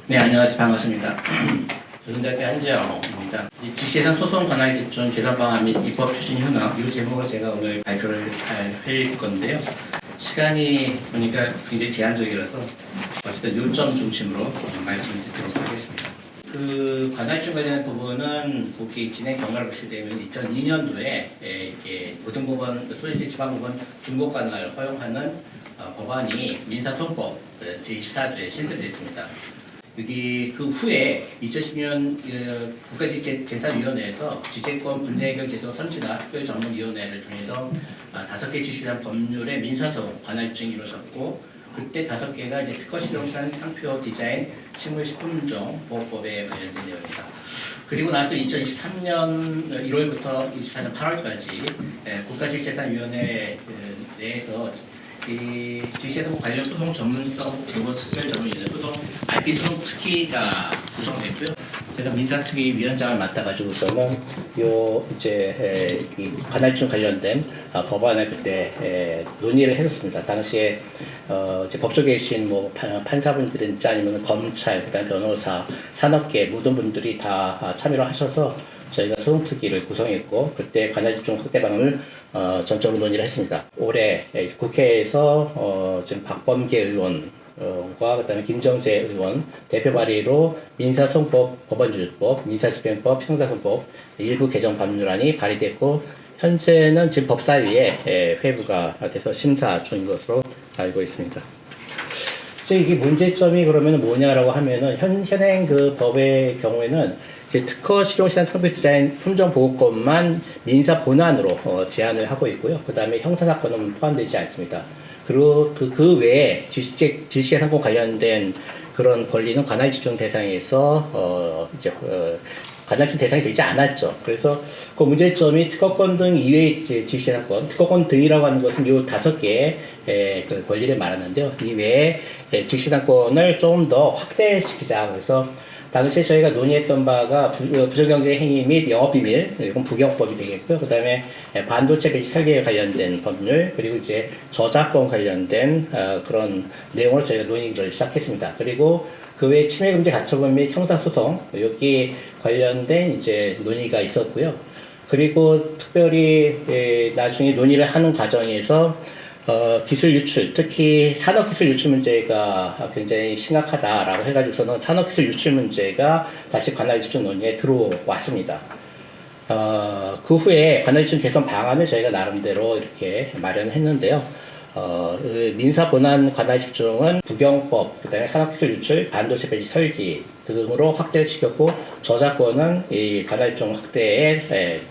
네, 안녕하세요. 반갑습니다. 조선대학교 한재영입니다. 지식재산 소송 관할 기준 개선 방안 및 입법 추진 현황, 이 제목을 제가 오늘 발표를 할 건데요. 시간이 보니까 굉장히 제한적이라서 어쨌든 요점 중심으로 말씀을 드리도록 하겠습니다. 그 관할증 관련된 부분은 국회 진행 경과를 보시게 되면 2002년도에 이렇게 고등법원, 소재지방법원 중복관할 허용하는 법안이 민사소송법 제24조에 신설이 됐습니다. 여기 그 후에 2010년 국가지식재산위원회에서 지재권 분쟁해결 제도 선진화 특별전문위원회를 통해서 5개 지식재산 법률의 민사소송 관할증이 이루어졌고, 그때 5개가 이제 특허 실용산 상표 디자인 식물식품종 보호법에 관련된 내용입니다. 그리고 나서 2023년 1월부터 24년 8월까지 국가지식재산위원회 내에서 이 지식재산 관련 소송 전문성 그리고 특별전문위원회 소송 IP 소송 특위가 구성됐고요. 제가 민사특위 위원장을 맡아가지고서는 요 이제 이 관할증 관련된 법안을 그때 논의를 했었습니다. 당시에 이제 법조계 계신 뭐 판사분들인지 아니면 검찰, 그다음 변호사, 산업계 모든 분들이 다 참여를 하셔서 저희가 소송특위를 구성했고, 그때 관할집중 확대 방안을 전적으로 논의를 했습니다. 올해 국회에서 지금 박범계 의원과 그다음에 김정재 의원 대표 발의로 민사소송법, 법원주주법, 민사집행법, 형사소송법 일부 개정 법률안이 발의됐고, 현재는 지금 법사위에 회부가 돼서 심사 중인 것으로 알고 있습니다. 이게 문제점이 그러면 뭐냐라고 하면은 현행 그 법의 경우에는 이제 특허 실용시장 상표 디자인 품종 보호권만 민사 본안으로 제한을 하고 있고요. 그 다음에 형사사건은 포함되지 않습니다. 그리고 그 외에 지식재산권 관련된 그런 권리는 관할집중 대상에서 관할집중 대상이 되지 않았죠. 그래서 그 문제점이 특허권 등 이외의 지식재산권, 특허권 등이라고 하는 것은 이 5개의 그 권리를 말하는데요. 이외에 지식재산권을 좀 더 확대시키자. 그래서 당시에 저희가 논의했던 바가 부정경제 행위 및 영업비밀, 이건 부경법이 되겠고요. 그 다음에 반도체 배치 설계에 관련된 법률, 그리고 이제 저작권 관련된 그런 내용을 저희가 논의를 시작했습니다. 그리고 그 외에 침해금지 가처분 및 형사소송, 여기 관련된 이제 논의가 있었고요. 그리고 특별히 나중에 논의를 하는 과정에서 기술 유출, 특히 산업기술 유출 문제가 굉장히 심각하다라고 해가지고서는 산업기술 유출 문제가 다시 관할집중 논의에 들어왔습니다. 그 후에 관할집중 개선 방안을 저희가 나름대로 이렇게 마련을 했는데요. 민사 본안 관할집중은 부경법, 그 다음에 산업기술 유출, 반도체 배치 설계 등으로 확대를 시켰고, 저작권은 이 관할집중 확대의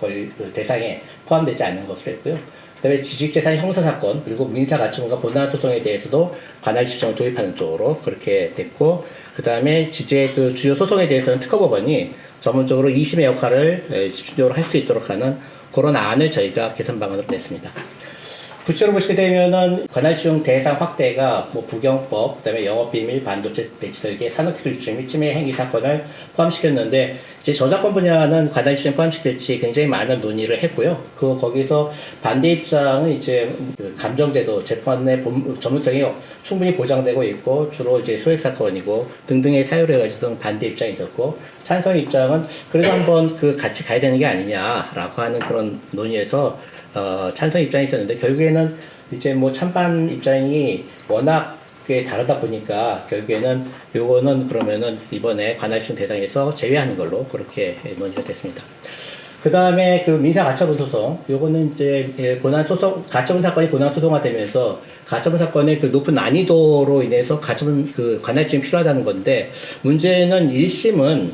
대상에 포함되지 않는 것으로 했고요. 그다음에 지식재산 형사사건, 그리고 민사가처분과 본안소송에 대해서도 관할집중을 도입하는 쪽으로 그렇게 됐고, 그 다음에 그 주요 소송에 대해서는 특허법원이 전문적으로 2심의 역할을 집중적으로 할 수 있도록 하는 그런 안을 저희가 개선 방안으로 냈습니다. 구체로 보시게 되면은 관할집중 대상 확대가 뭐 부경법, 그다음에 영업비밀, 반도체 배치 설계, 산업기술 유출 및 침해 행위 사건을 포함시켰는데, 이제 저작권 분야는 관할집중에 포함시킬지 굉장히 많은 논의를 했고요. 거기서 반대 입장은 이제 감정제도 재판의 전문성이 충분히 보장되고 있고, 주로 이제 소액 사건이고 등등의 사유를 해가지고 반대 입장이 있었고, 찬성 입장은 그래도 한번 같이 가야 되는 게 아니냐라고 하는 그런 논의에서 찬성 입장이 있었는데, 결국에는 이제 뭐 찬반 입장이 워낙 꽤 다르다 보니까 결국에는 요거는 그러면은 이번에 관할집중 대상에서 제외하는 걸로 그렇게 논의가 됐습니다. 그 다음에 그 민사가처분 소송, 요거는 이제 본안소송, 가처분 사건이 본안소송화 되면서 가처분 사건의 그 높은 난이도로 인해서 관할집중이 필요하다는 건데, 문제는 1심은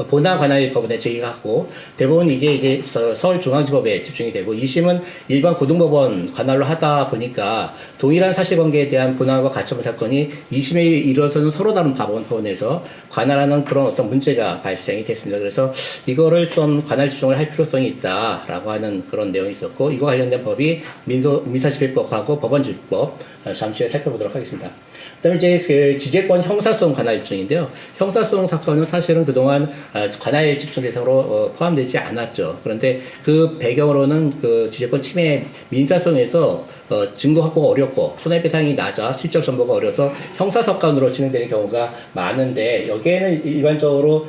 본안 관할법원에 제기하고, 대부분 이게 서울중앙지법에 집중이 되고, 2심은 일반 고등법원 관할로 하다 보니까 동일한 사실관계에 대한 본안과 가처분 사건이 2심에 이르러서는 서로 다른 법원에서 관할하는 그런 어떤 문제가 발생이 됐습니다. 그래서 이거를 좀 관할 집중을 할 필요성이 있다라고 하는 그런 내용이 있었고, 이거 관련된 법이 민사집행 관할지휘법하고 법원지휘법 잠시 후에 살펴보도록 하겠습니다. 그다음에 이제 그 지재권 형사소송 관할 입증인데요. 형사소송 사건은 사실은 그동안 관할 집중 대상으로 포함되지 않았죠. 그런데 그 배경으로는 그 지재권 침해 민사소송에서 증거 확보가 어렵고 손해배상이 낮아 실적 전보가 어려서 형사사건으로 진행되는 경우가 많은데 여기에는 일반적으로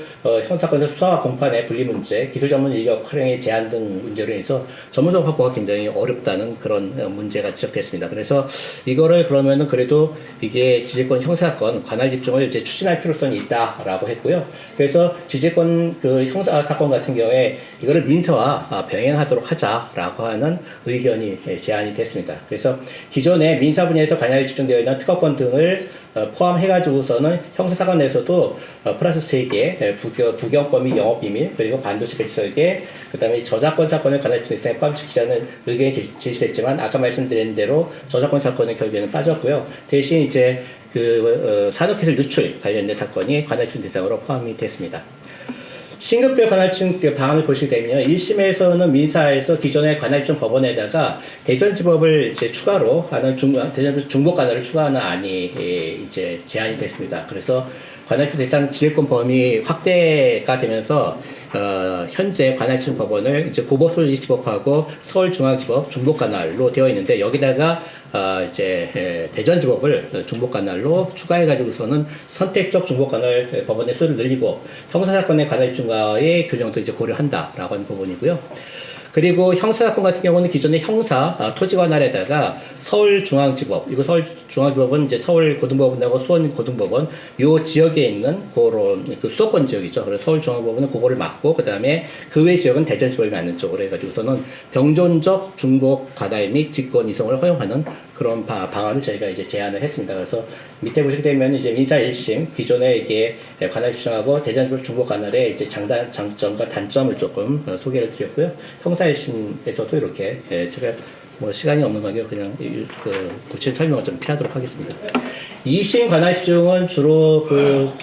형사건에서 수사와 공판의 분리 문제, 기술 전문 인력 활용의 제한 등 문제로 인해서 전문성 확보가 굉장히 어렵다는 그런 문제가 지적됐습니다. 그래서 이거를 그러면은 그래도 이게 지재권 형사사건 관할 집중을 이제 추진할 필요성이 있다라고 했고요. 그래서 지재권 그 형사사건 같은 경우에 이거를 민사와 병행하도록 하자라고 하는 의견이 제안이 됐습니다. 그래서 기존에 민사 분야에서 관할이 집중되어 있는 특허권 등을 포함해가지고서는 형사사건에서도 플러스 3개, 부경범위 영업비밀, 그리고 반도체 배치 설계, 그 다음에 저작권 사건을 관할 집중대상에 포함시키자는 의견이 제시됐지만, 아까 말씀드린 대로 저작권 사건은 결국에는 빠졌고요. 대신 이제 산업기술 유출 관련된 사건이 관할 집중 대상으로 포함이 됐습니다. 신급별 관할증 방안을 보시게 되면 1심에서는 민사에서 기존의 관할증 법원에다가 대전지법을 이제 추가로 하는 중복 관할을 추가하는 안이 이제 제안이 됐습니다. 그래서 관할증 대상 지재권 범위 확대가 되면서 현재 관할증 법원을 이제 고법소지지법하고 서울중앙지법 중복관할로 되어 있는데 여기다가 이제 대전지법을 중복관할로 추가해가지고서는 선택적 중복관할 법원의 수를 늘리고 형사사건의 관할증과의 균형도 이제 고려한다라고 하는 부분이고요. 그리고 형사사건 같은 경우는 기존의 형사 토지관할에다가 서울중앙지법, 이거 서울중앙지법은 이제 서울고등법원하고 수원고등법원 요 지역에 있는 그런 그 수도권 지역이죠. 그래서 서울중앙법원은 그거를 맡고 그 다음에 그 외 지역은 대전지법이 맞는 쪽으로 해가지고서는 병존적 중복 관할 및 직권 이송을 허용하는 그런 방안을 저희가 이제 제안을 했습니다. 그래서 밑에 보시게 되면 이제 민사 1심 기존에 이게 관할 집중하고 대전지법 중복 관할의 이제 장점과 단점을 조금 소개를 드렸고요. 형사 1심에서도 이렇게 제가 뭐 시간이 없는 관계로 그냥 구체적인 설명을 좀 피하도록 하겠습니다. 2심 관할 집중은 주로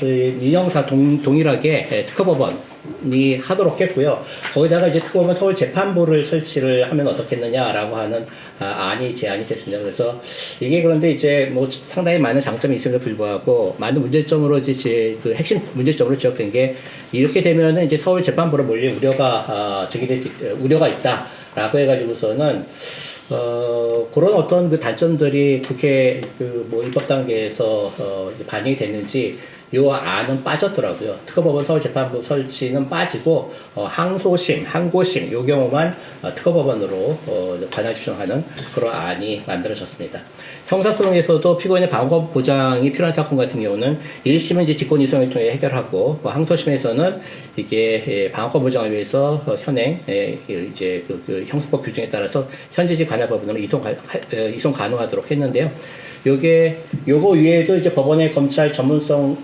민형사 동일하게 특허법원이 하도록 했고요. 거기다가 이제 특허법원 서울재판부를 설치를 하면 어떻겠느냐라고 하는 안이 제안이 됐습니다. 그래서 이게 그런데 이제 뭐 상당히 많은 장점이 있음에도 불구하고 많은 문제점으로 이제 그 핵심 문제점으로 지적된 게 이렇게 되면은 이제 서울재판부로 몰릴 우려가 우려가 있다라고 해가지고서는 그런 어떤 그 단점들이 국회 뭐 입법 단계에서 반영이 됐는지 요 안은 빠졌더라고요. 특허법원 서울재판부 설치는 빠지고 항소심, 항고심 요 경우만 특허법원으로 관할 집중하는 그런 안이 만들어졌습니다. 형사소송에서도 피고인의 방어권 보장이 필요한 사건 같은 경우는 1심은 이제 직권 이송을 통해 해결하고 항소심에서는 이게 방어권 보장을 위해서 현행 이제 형사법 규정에 따라서 현재직 관할법원으로 이송 가능하도록 했는데요. 요거 위에도 이제 법원의 검찰 전문성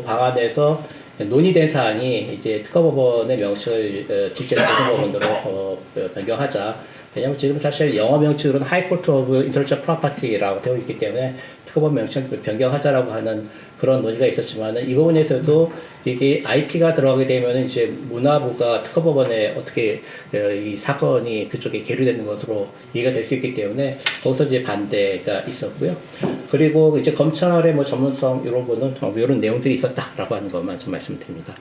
방안에서 논의된 사안이 이제 특허법원의 명칭을 직접 고등법원으로 변경하자. 왜냐면 지금 사실 영어 명칭으로는 하이코트 오브 인텔렉츄얼 프로퍼티라고 되어 있기 때문에 특허법 명칭을 변경하자라고 하는 그런 논의가 있었지만은 이 부분에서도 이게 IP가 들어가게 되면 이제 문화부가 특허법원에 어떻게 이 사건이 그쪽에 계류되는 것으로 이해가 될 수 있기 때문에 거기서 이제 반대가 있었고요. 그리고 이제 검찰의 뭐 전문성 이런 거는 이런 내용들이 있었다라고 하는 것만 좀 말씀드립니다.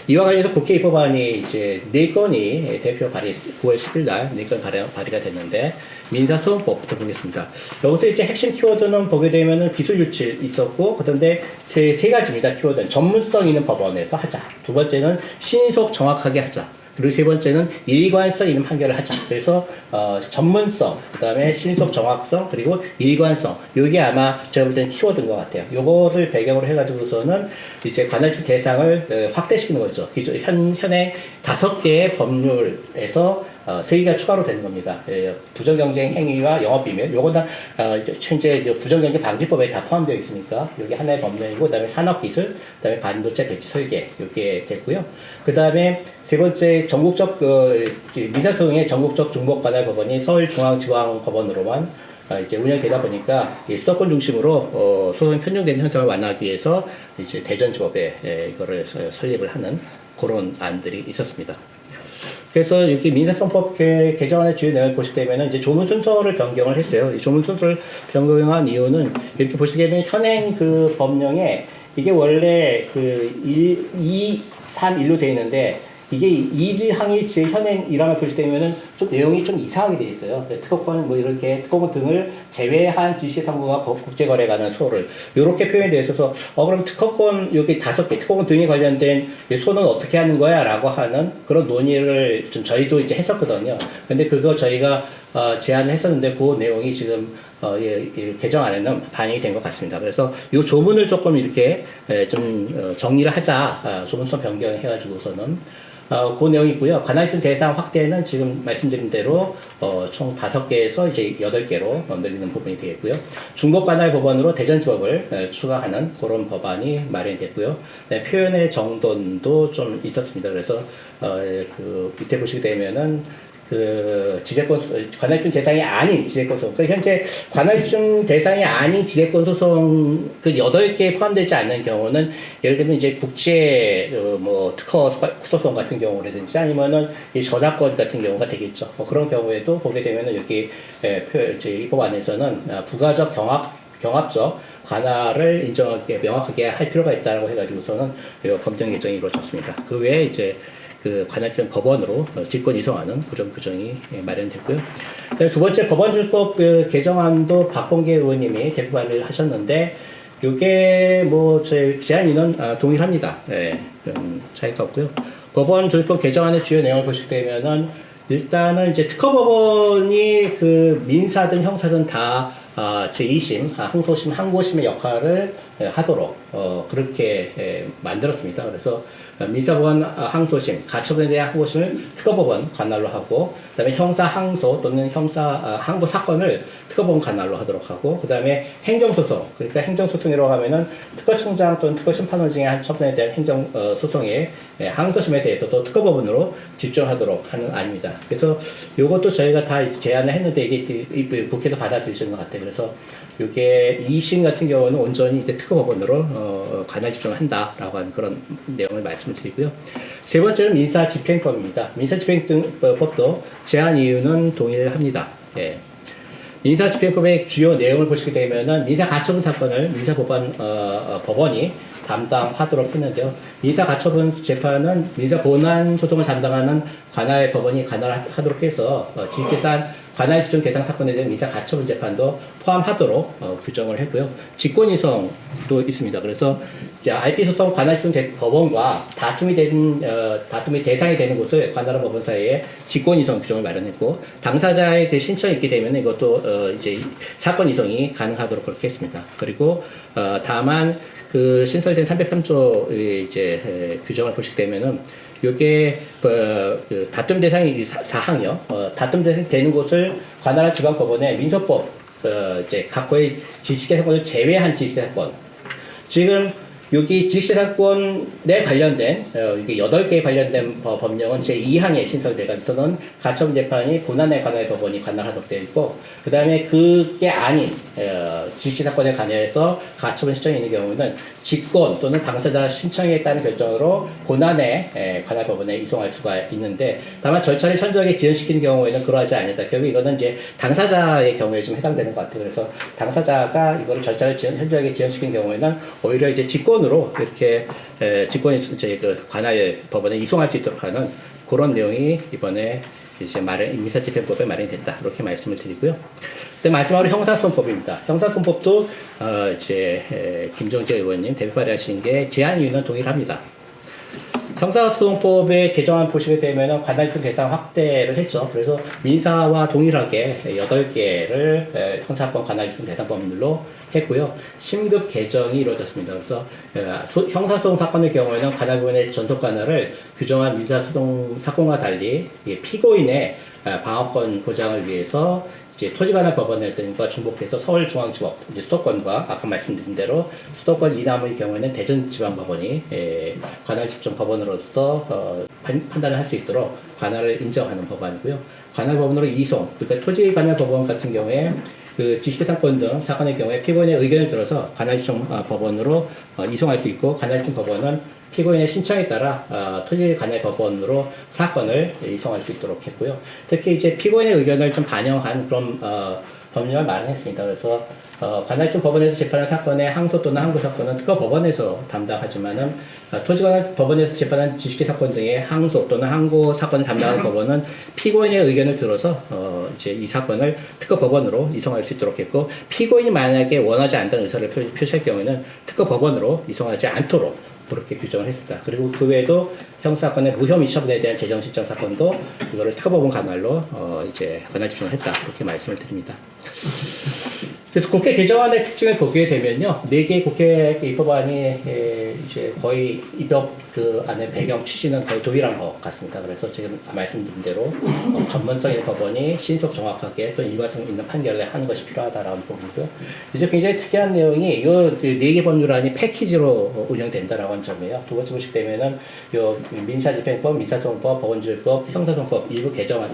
이와 관련해서 국회 입법안이 이제 4건이 대표 발의 9월 10일 날 4건 발의가 됐는데 민사소송법부터 보겠습니다. 여기서 이제 핵심 키워드는 보게 되면은 기술 유출 있었고, 그런데 세 가지입니다. 키워드는 전문성 있는 법원에서 하자. 두 번째는 신속 정확하게 하자. 그리고 세 번째는 일관성 있는 판결을 하자. 그래서 전문성, 그 다음에 신속 정확성, 그리고 일관성. 요게 아마 제가 볼 때는 키워드인 것 같아요. 요거를 배경으로 해가지고서는 이제 관할직 대상을 확대시키는 거죠. 기존 현행 5개의 법률에서 3개가 추가로 되는 겁니다. 부정경쟁 행위와 영업비밀, 요거는 현재 부정경쟁 방지법에 다 포함되어 있으니까 여기 하나의 법령이고, 그 다음에 산업기술, 그 다음에 반도체 배치 설계, 이렇게 됐고요. 그 다음에 세 번째 전국적 민사소송의 전국적 중복관할법원이 서울중앙지방법원으로만 이제 운영되다 보니까 수도권 중심으로 소송이 편중되는 현상을 완화하기 위해서 이제 대전지법에 이거를 설립을 하는 그런 안들이 있었습니다. 그래서 여기 민사소송법 개정안의 주요 내용을 보시게 되면 이제 조문 순서를 변경을 했어요. 이 조문 순서를 변경한 이유는 이렇게 보시게 되면 현행 그 법령에 이게 원래 그 2, 3, 1로 되어 있는데 이게 1항이 제 현행 1항을 보시게 되면은 좀 내용이 좀 이상하게 되어 있어요. 특허권 뭐 이렇게 특허권 등을 제외한 지시상고와 국제거래관한 소를 이렇게 표현이 되어 있어서 그럼 특허권 여기 5개 특허권 등에 관련된 소는 어떻게 하는 거야라고 하는 그런 논의를 좀 저희도 이제 했었거든요. 근데 그거 저희가 제안을 했었는데 그 내용이 지금 개정안에는 반영이 된 것 같습니다. 그래서 이 조문을 조금 이렇게 좀 정리를 하자, 조문서 변경해가지고서는 그 내용이 있고요. 관할기준 대상 확대는 지금 말씀드린 대로 총 5개에서 이제 8개로 늘리는 부분이 되겠고요. 중복관할법원으로 대전지법을 추가하는 그런 법안이 마련됐고요. 네, 표현의 정돈도 좀 있었습니다. 그래서 그 밑에 보시게 되면은 그 관할기준 대상이 아닌 지대권 소송. 그러니까 현재 관할기준 대상이 아닌 지대권 소송 그 8개에 포함되지 않는 경우는 예를 들면 이제 국제 뭐 특허 소송 같은 경우라든지 아니면은 이 저작권 같은 경우가 되겠죠. 그런 경우에도 보게 되면은 여기 이 법안에서는 부가적 경합적 관할을 인정하게 명확하게 할 필요가 있다라고 해가지고서는 법정 개정이 이루어졌습니다. 그 외에 이제 그 관할기준 법원으로 직권 이송하는 그런 규정이 마련됐고요. 두 번째 법원주법 개정안도 박범계 의원님이 대표 발의를 하셨는데 이게 뭐 저희 제안인은 동일합니다. 네, 차이가 없고요. 법원주법 개정안의 주요 내용을 보시게 되면은 일단은 이제 특허법원이 그 민사든 형사든 다 제2심, 항소심, 항고심의 역할을 하도록 그렇게 만들었습니다. 그래서 민사법원 항소심, 가처분에 대한 항고심을 특허법원 관할로 하고, 그다음에 형사 항소 또는 형사 항고 사건을 특허법원 관할로 하도록 하고, 그다음에 행정소송, 그러니까 행정소송이라고 하면은 특허청장 또는 특허심판원 중에 한 처분에 대한 행정소송의 항소심에 대해서도 특허법원으로 집중하도록 하는 안입니다. 그래서 이것도 저희가 다 제안을 했는데 이게 국회에서 받아들이시는 것 같아요. 그래서 이게 2심 같은 경우는 온전히 이제 특허법원으로 관할 집중을 한다라고 하는 그런 내용을 말씀을 드리고요. 세 번째는 민사집행법입니다. 민사집행법도 제안 이유는 동일합니다. 예. 민사집행법의 주요 내용을 보시게 되면은 민사가처분 사건을 민사법원 법원이 담당하도록 했는데요. 민사가처분 재판은 민사본안 소송을 담당하는 관할 법원이 관할하도록 해서 지식재산 관할집중 대상 사건에 대한 민사가처분 재판도 포함하도록 규정을 했고요. 직권이성도 있습니다. 그래서 이제 IP 소송 관할집중 법원과 다툼이 대상이 되는 곳을 관할한 법원 사이에 직권이성 규정을 마련했고, 당사자의 그 신청이 있게 되면 이것도 이제 사건 이송이 가능하도록 그렇게 했습니다. 그리고 다만 그 신설된 303조 이제 규정을 보시게 되면은 요게 그 다툼 대상이 사항이요. 다툼 대상이 되는 곳을 관할한 지방법원의 민소법 이제 각호의 지식재 사건을 제외한 지식재 사건. 지금 여기 지식재 사건에 관련된 이게 8개에 관련된 법령은 제2항에 신설되어 있어서는 가처분 재판이 본안에 관할 법원이 관할하도록 되어 있고, 그 다음에 그게 아닌 지식재 사건에 관해서 가처분 신청이 있는 경우는 직권 또는 당사자 신청에 따른 결정으로 본안에 관할 법원에 이송할 수가 있는데, 다만 절차를 현저하게 지연시키는 경우에는 그러하지 않는다. 결국 이거는 이제 당사자의 경우에 좀 해당되는 것 같아요. 그래서 당사자가 이거를 절차를 현저하게 지연시키는 경우에는 오히려 이제 직권으로 이렇게 직권이 이제 그 관할 법원에 이송할 수 있도록 하는 그런 내용이 이번에 이제 민사집행법에 마련됐다. 이렇게 말씀을 드리고요. 마지막으로 형사소송법입니다. 형사소송법도 이제 김정재 의원님 대표 발의하신 게 제안 이유는 동일합니다. 형사소송법의 개정안 보시게 되면 관할기준 대상 확대를 했죠. 그래서 민사와 동일하게 8개를 형사권 관할기준 대상 법률로 했고요. 심급 개정이 이루어졌습니다. 그래서 형사소송 사건의 경우에는 관할법원의 전속 관할을 규정한 민사소송 사건과 달리 피고인의 방어권 보장을 위해서 이제 토지관할법원을 등과 중복해서 서울중앙지법 이제 수도권과 아까 말씀드린 대로 수도권 이남의 경우에는 대전지방법원이 관할집중법원으로서 판단을 할 수 있도록 관할을 인정하는 법안이고요. 관할법원으로 이송, 그러니까 토지관할법원 같은 경우에 그 지식재산권 등 사건의 경우에 피고인의 의견을 들어서 관할집중법원으로 이송할 수 있고, 관할집중법원은 피고인의 신청에 따라 토지관할법원으로 사건을 이송할 수 있도록 했고요. 특히 이제 피고인의 의견을 좀 반영한 그런 법률을 마련했습니다. 그래서 관할청 법원에서 재판한 사건의 항소 또는 항고 사건은 특허법원에서 담당하지만은 토지관할 법원에서 재판한 지식계 사건 등의 항소 또는 항고 사건을 담당하는 법원은 피고인의 의견을 들어서 이제 이 사건을 특허법원으로 이송할 수 있도록 했고, 피고인이 만약에 원하지 않다는 의사를 표시할 경우에는 특허법원으로 이송하지 않도록 그렇게 규정을 했습니다. 그리고 그 외에도 형사건의 무혐의 처분에 대한 재정 신청 사건도 이거를 특허법원 관할로 이제 관할 집중을 했다, 그렇게 말씀을 드립니다. 그래서 국회 개정안의 특징을 보게 되면요, 4개의 국회 입법안이 이제 거의 입법 그 안에 배경 취지는 거의 동일한 것 같습니다. 그래서 지금 말씀드린 대로 전문성 있는 법원이 신속 정확하게 또 일관성 있는 판결을 하는 것이 필요하다라는 부분이고요. 이제 굉장히 특이한 내용이 이 4개 법률안이 패키지로 운영된다라고 하는 점이에요. 두 번째 보시게 되면은 요 민사집행법, 민사소송법, 법원주의법, 형사소송법 일부 개정안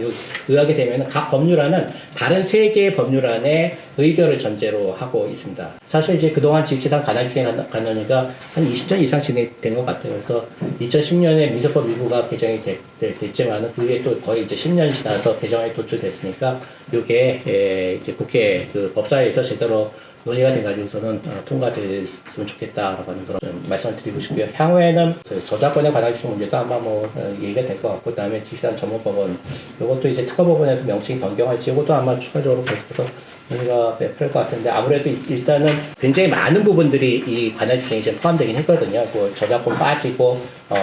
의하게 되면은 각 법률안은 다른 3개의 법률안에 의결을 전제로 하고 있습니다. 사실 이제 그동안 지식재산 관할집행 관련이가 한 20년 이상 진행된 것 같아요. 그래서 2010년에 민사법 일부가 개정이 됐지만은 그게 또 거의 이제 10년이 지나서 개정이 도출됐으니까 이게 이제 국회 그 법사위에서 제대로 논의가 돼가지고서는 통과됐으면 좋겠다라고 하는 그런 말씀을 드리고 싶고요. 향후에는 그 저작권에 관한 문제도 아마 뭐 얘기가 될 것 같고, 그다음에 지식재산 전문법원 이것도 이제 특허법원에서 명칭이 변경할지 이것도 아마 추가적으로 계속해서 논의가 필요할 것 같은데, 아무래도 일단은 굉장히 많은 부분들이 이 관할 집행에 지금 포함되긴 했거든요. 뭐 저작권 빠지고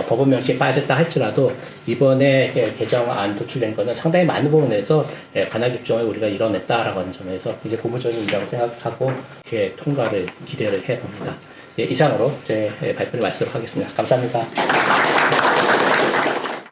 법원 명칭이 빠졌다 할지라도 이번에 개정안 도출된 거는 상당히 많은 부분에서 관할 집중을 우리가 이뤄냈다라고 하는 점에서 이제 고무적인 일이라고 생각하고 이렇게 통과를 기대를 해봅니다. 예, 이상으로 제 발표를 마치도록 하겠습니다. 감사합니다.